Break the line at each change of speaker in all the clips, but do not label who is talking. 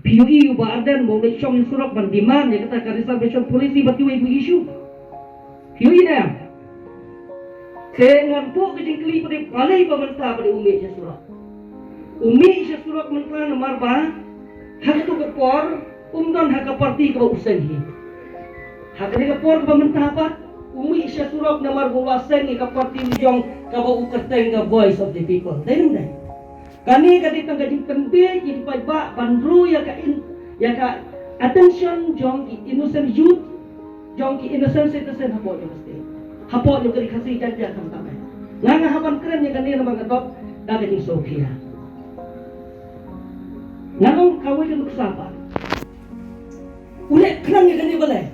PUI ba adan mo na siyang surok ban demand ya kata reservation policy bati way issue PUI na saya po kajing kli pada balai pemerintah pada umi siya surat mentah nomor ba hak tu kepor umdan hak parti ke usahi hak ni kepor pemerintah apa umi siya surat nomor bawasan ni ke parti jong ka ba ukerteng ka voice of the people tayo na kani kadi tang kajing penting jadi ba bandru ya ka attention jong innocent youth jong innocent citizen hapo jong mesti hapo jong kadi kasi janja kam tamay nga hapan keren ya kani namang atop dagat ni Sofia nang kawai kan kusapa ulek kenang ya kani balai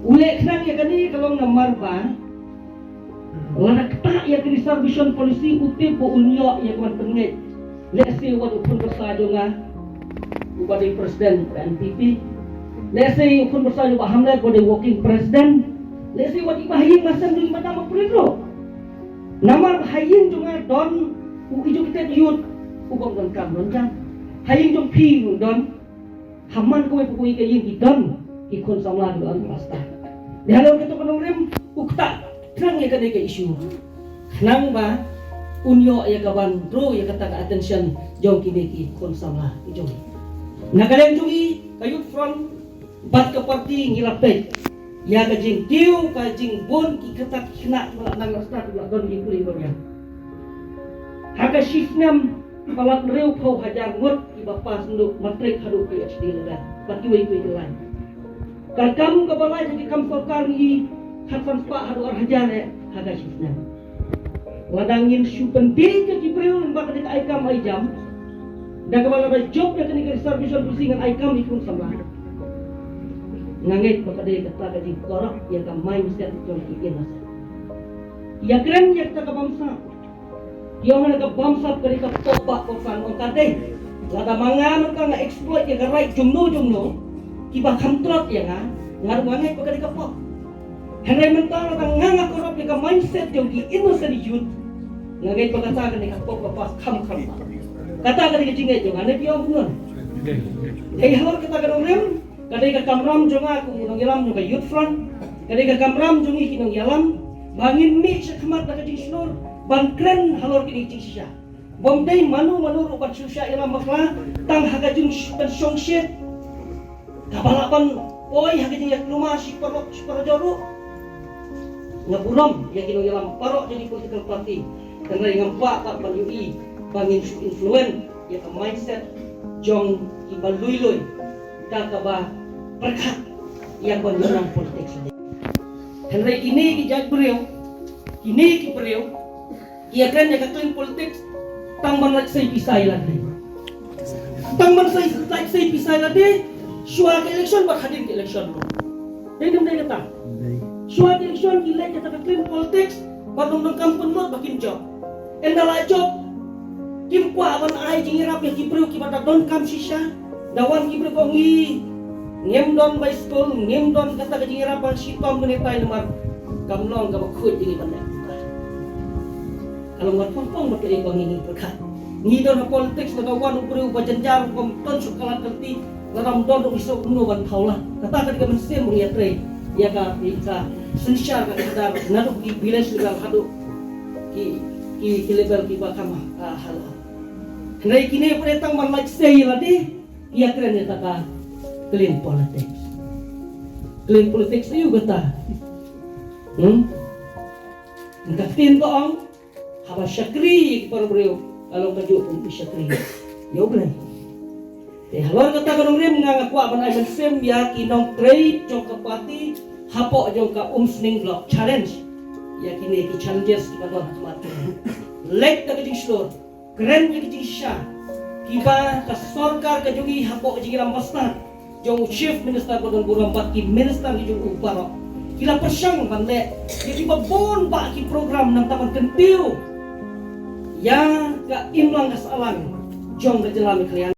ulek kenang ya kani kalau namar ba wala kata ya kani reservation policy uti po unyo ya kawan pengit lesi wad ukun bersajo nga ubadi presiden PNPP lesi ukun bersajo ba hamlet ubadi working president lesi wad ibahayin masan duli madama pulidro namar hayin junga don ijo kita yut ubang don kam don jang hayin jong pi don haman ko pukui ke yin idon ikon samla don pasta dihalau keto konomrem ukta trang ya kade ke isu nang ba unyo ya kawan bro ya kata ka attention jong kini ki kon samla ijong nagalem jungi kayut from bat ke parti ngilapet ya kajing tiu kajing bon ki kata kina nang rasta don gi kuli don ya haga shifnam palat reu kau hajar ngot iba pas nduk matrik hadu PhD ledan pati wei lain kalkam kabalai jadi kam sokar ni hasan spa hadu ar hajar ya haga shifna ladangin shu penting ke kibreu lembak dekat aikam ai jam dah kabala ba job ya kini reservation pusingan aikam ikun sama ngangit bakade kata kaji korok ya kam mindset jong kikin masa ya keren ya kata bangsa yang nak bamsap kali ka topak kosan on kate lada mangan ka nga exploit ya ka right jumno kiba kamtrot ya nga ngar mangai pa kali ka pok henay mental ka nga korop ya ka mindset yung ki innocent youth ngagay pa kata ka pok pa kam kata ka ni jingay yung ane piyo ngon hey hawar kata ka rem kadai ka kamram jonga kung inong yalam yung ka youth front kadai ka kamram jongi kinong yalam bangin mi sa kamat na kajing snor bangkren halor kini jisya bomdai manu rupat susya ilam makla tang hagajung dan songsyet kabalapan oi hagajung yak luma si parajoro ngaburom ya kino ilam parok jadi political party dan rai ngampak pak banyui bangin su influence ya ka mindset jong ibalui ta kaba perkat yang banyak politik dan rai ini kijak beliau ini ki beliau ia kan ya katuin politik tangman laksai pisai lagi tangman laksai pisai lagi suara ke election buat hadir ke election lo dia kata suara ke election gila kata katuin politik batung kampung lo bakin job endala job kim kwa awan ai jingirap ya kibreu kibata don kam sisha dawan kibreu kongi ngem don by school ngem don kata jingirap si tom menetai nomor kamnong ka bakut jingi banda kalau ngat pong makai bang ini berkat ni don politik nagawan upru bajanjar komton sukalat kerti ngaram don iso kuno ban thaula kata ka mense muria tre ya ka bisa sensyar ka kadar nadu ki village level hadu ki level ki bakama hal ngai kini pretang man like say ladi ya keren ya taka clean politics itu kata ngkatin ko ang haba syakri para beliau kalau maju pun syakri ya ulah teh halor kata ka nomrem ngaku aban ay sem ya kinong trade jong kapati hapo jong ka umsning block challenge ya kini ki challenges kita don mati lek ka kajing slor keren ya kajing sha kiba ka sarkar ka jogi hapo jing rambasta jong chief minister bodon burambat ki minister ki jong uparo kila persyang bande jadi babon ba ki program ng taman kentiu yang ka imlang kasalan jong ka jalami kalian